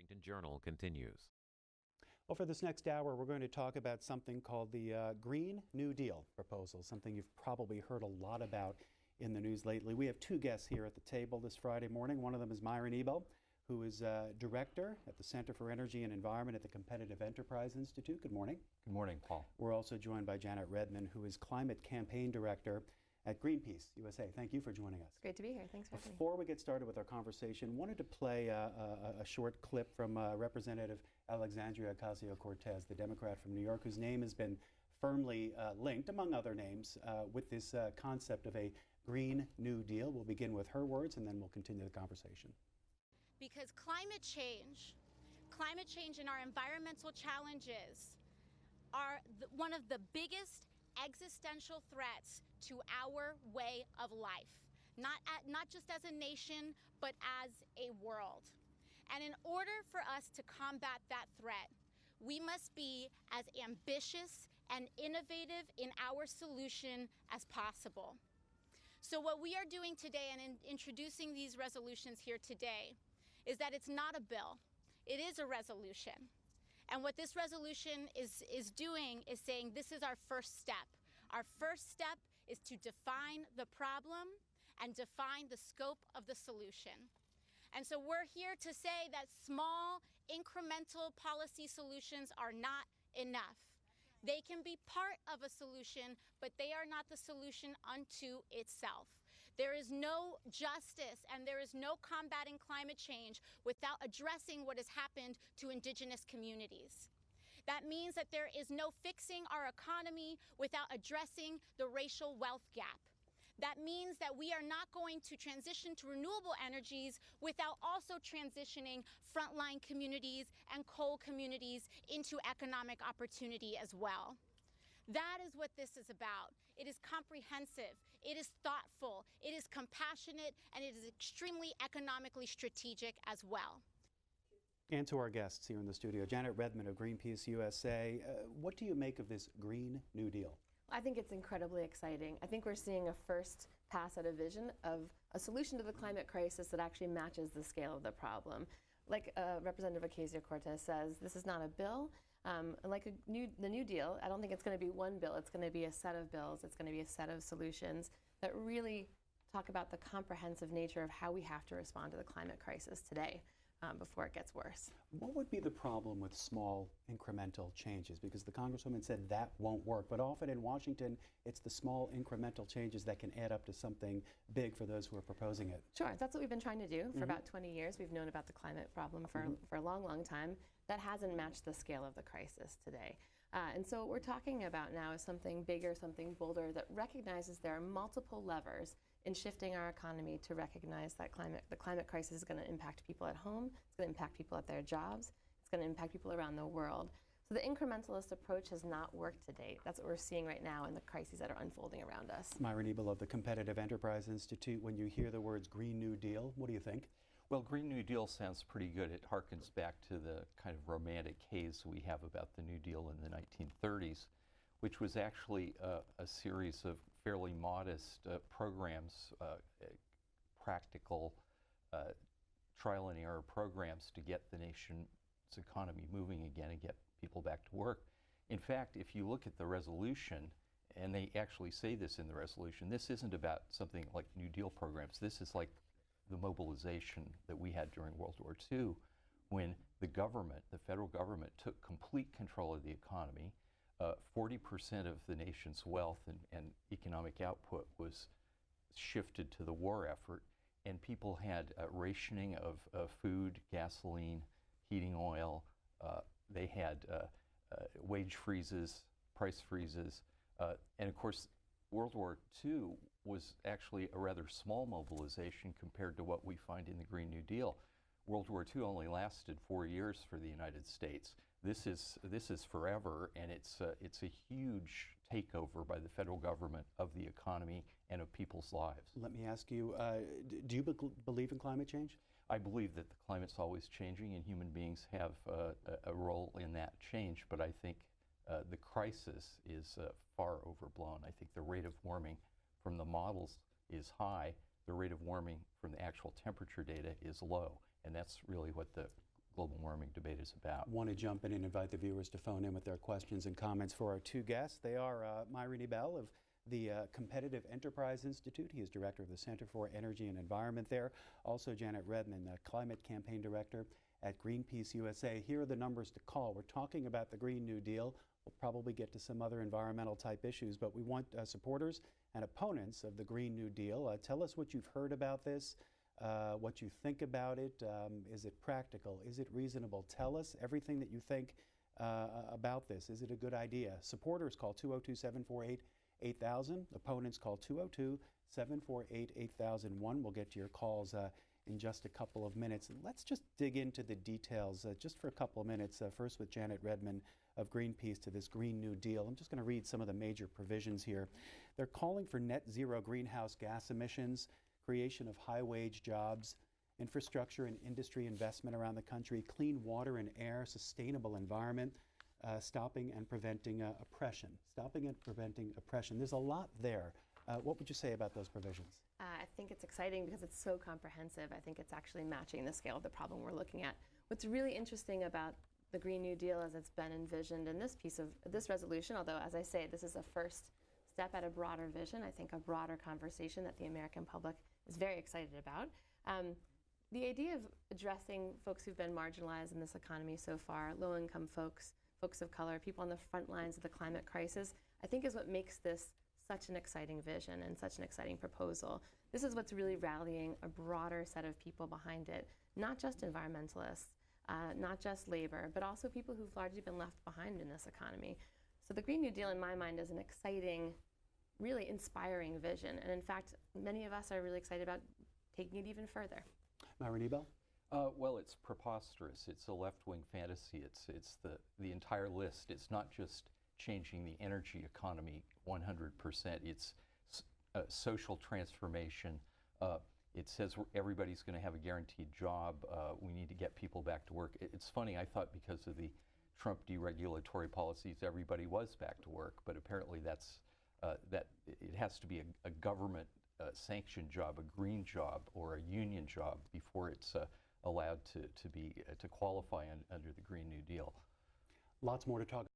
Washington Journal continues. Well, for this next hour, we're going to talk about something called the Green New Deal proposal, something you've probably heard a lot about in the news lately. We have two guests here at the table this Friday morning. One of them is Myron Ebell, who is director at the Center for Energy and Environment at the Competitive Enterprise Institute. Good morning. Good morning, Paul. We're also joined by Redman, who is climate campaign director at Greenpeace USA. Thank you for joining us. Great to be here. Thanks for having me. Before we get started with our conversation, wanted to play a short clip from Representative Alexandria Ocasio-Cortez, the Democrat from New York, whose name has been firmly linked, among other names, with this concept of a Green New Deal. We'll begin with her words, and then we'll continue the conversation. Because climate change and our environmental challenges are one of the biggest existential threats to our way of life, not just as a nation, but as a world. And in order for us to combat that threat, we must be as ambitious and innovative in our solution as possible. So what we are doing today and in introducing these resolutions here today is that it's not a bill, it is a resolution. And what this resolution is doing is saying this is our first step. Our first step is to define the problem and define the scope of the solution. And so we're here to say that small, incremental policy solutions are not enough. They can be part of a solution, but they are not the solution unto itself. There is no justice and there is no combating climate change without addressing what has happened to indigenous communities. That means that there is no fixing our economy without addressing the racial wealth gap. That means that we are not going to transition to renewable energies without also transitioning frontline communities and coal communities into economic opportunity as well. That is what this is about. It is comprehensive, it is thoughtful, it is compassionate, and it is extremely economically strategic as well. And to our guests here in the studio, Redman of Greenpeace USA, what do you make of this Green New Deal? I think it's incredibly exciting. I think we're seeing a first pass at a vision of a solution to the climate crisis that actually matches the scale of the problem. Like Representative Ocasio-Cortez says, this is not a bill. Like the New Deal, I don't think it's going to be one bill. It's going to be a set of bills. It's going to be a set of solutions that really talk about the comprehensive nature of how we have to respond to the climate crisis today. Before it gets worse. What would be the problem with small incremental changes? Because the Congresswoman said that won't work, but often in Washington, it's the small incremental changes that can add up to something big for those who are proposing it. Sure, that's what we've been trying to do for about 20 years. We've known about the climate problem for a long, long time. That hasn't matched the scale of the crisis today. And so what we're talking about now is something bigger, something bolder that recognizes there are multiple levers in shifting our economy to recognize that the climate crisis is going to impact people at home, it's going to impact people at their jobs, it's going to impact people around the world. So the incrementalist approach has not worked to date. That's what we're seeing right now in the crises that are unfolding around us. Myron Ebell of the Competitive Enterprise Institute, when you hear the words Green New Deal, what do you think? Well, Green New Deal sounds pretty good. It harkens back to the kind of romantic haze we have about the New Deal in the 1930s, which was actually a series of fairly modest programs, practical trial and error programs to get the nation's economy moving again and get people back to work. In fact, if you look at the resolution, and they actually say this in the resolution, this isn't about something like New Deal programs. This is like the mobilization that we had during World War II, when the government, the federal government, took complete control of the economy. 40% of the nation's wealth and economic output was shifted to the war effort, and people had rationing of food, gasoline, heating oil. They had wage freezes, price freezes, and of course, World War II was actually a rather small mobilization compared to what we find in the Green New Deal. World War II only lasted 4 years for the United States. This is forever, and it's a huge takeover by the federal government of the economy and of people's lives. Let me ask you, do you believe in climate change? I believe that the climate's always changing, and human beings have a role in that change, but I think the crisis is far overblown. I think the rate of warming from the models is high. The rate of warming from the actual temperature data is low, and that's really what the global warming debate is about. Want to jump in and invite the viewers to phone in with their questions and comments for our two guests. They are Myron Ebell of the Competitive Enterprise Institute. He is director of the Center for Energy and Environment there. Also Janet Redman, Climate Campaign Director at Greenpeace USA. Here are the numbers to call. We're talking about the Green New Deal. We'll probably get to some other environmental type issues, but we want supporters and opponents of the Green New Deal. Tell us what you've heard about this, what you think about it. Is it practical? Is it reasonable? Tell us everything that you think about this. Is it a good idea? Supporters call 202-748-8000. Opponents call 202-748-8001. We'll get to your calls in just a couple of minutes. Let's just dig into the details just for a couple of minutes. First with Janet Redman of Greenpeace to this Green New Deal. I'm just going to read some of the major provisions here. They're calling for net zero greenhouse gas emissions, creation of high-wage jobs, infrastructure and industry investment around the country, clean water and air, sustainable environment, stopping and preventing oppression. Stopping and preventing oppression. There's a lot there. What would you say about those provisions? I think it's exciting because it's so comprehensive. I think it's actually matching the scale of the problem we're looking at. What's really interesting about the Green New Deal as it's been envisioned in this piece of this resolution, although as I say, this is a first step at a broader vision, I think a broader conversation that the American public is very excited about. The idea of addressing folks who've been marginalized in this economy so far, low-income folks, folks of color, people on the front lines of the climate crisis, I think is what makes this such an exciting vision and such an exciting proposal. This is what's really rallying a broader set of people behind it, not just environmentalists, not just labor, but also people who've largely been left behind in this economy. So the Green New Deal, in my mind, is an exciting, really inspiring vision. And in fact, many of us are really excited about taking it even further. Myron Ebell? Well, it's preposterous. It's a left-wing fantasy. It's the entire list. It's not just changing the energy economy 100%. It's social transformation. It says everybody's going to have a guaranteed job. We need to get people back to work. It's funny, I thought because of the Trump deregulatory policies, everybody was back to work, but apparently that's, that it has to be a government sanctioned job, a green job, or a union job before it's allowed to qualify under the Green New Deal. Lots more to talk